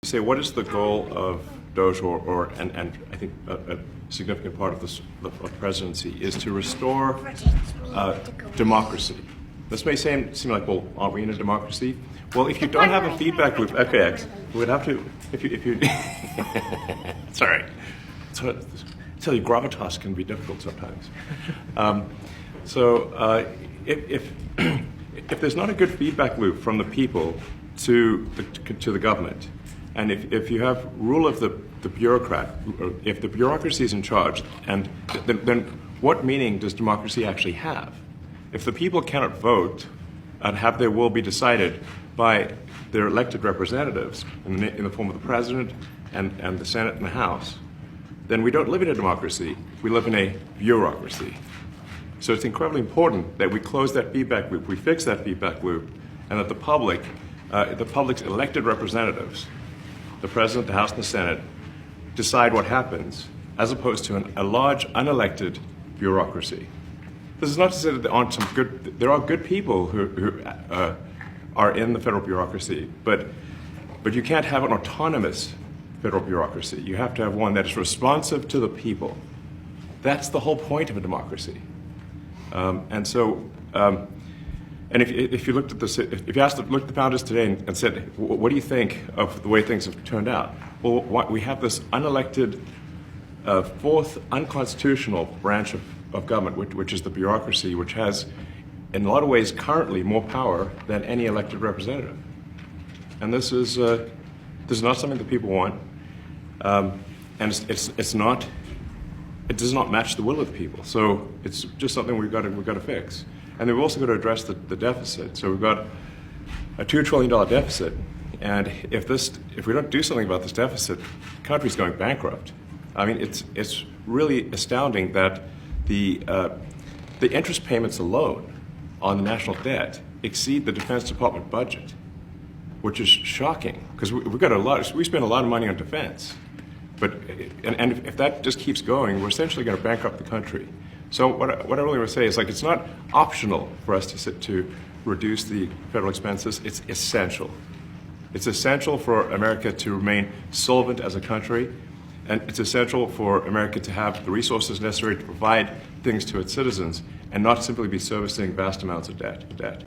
Say, what is the goal of DOGE, and I think a significant part of this of presidency is to restore democracy. This may seem like, well, aren't we in a democracy? Well, if you don't have a feedback loop, okay, we would have to. If you sorry, so tell you gravitas can be difficult sometimes. If there's not a good feedback loop from the people to the government, and if you have rule of the bureaucrat, if the bureaucracy is in charge, and then what meaning does democracy actually have? If the people cannot vote and have their will be decided by their elected representatives in the form of the president and the Senate and the House, then we don't live in a democracy, we live in a bureaucracy. So it's incredibly important that we close that feedback loop, we fix that feedback loop, and that the public's elected representatives, the President, the House, and the Senate, decide what happens, as opposed to a large, unelected bureaucracy. This is not to say that there are good people who are in the federal bureaucracy, but you can't have an autonomous federal bureaucracy. You have to have one that is responsive to the people. That's the whole point of a democracy. And if you looked at if you looked at the founders today and said, what do you think of the way things have turned out? Well, we have this unelected, fourth unconstitutional branch of government, which is the bureaucracy, which has, in a lot of ways, currently more power than any elected representative. And this is not something that people want, and it does not match the will of the people. So it's just something we've got to fix. And we've also got to address the deficit. So we've got a $2 trillion deficit, and if we don't do something about this deficit, the country's going bankrupt. I mean, it's really astounding that the interest payments alone on the national debt exceed the Defense Department budget, which is shocking because we spend a lot of money on defense, and if that just keeps going, we're essentially going to bankrupt the country. So what I really want to say is, like, it's not optional for us to reduce the federal expenses. It's essential. It's essential for America to remain solvent as a country, and it's essential for America to have the resources necessary to provide things to its citizens and not simply be servicing vast amounts of debt.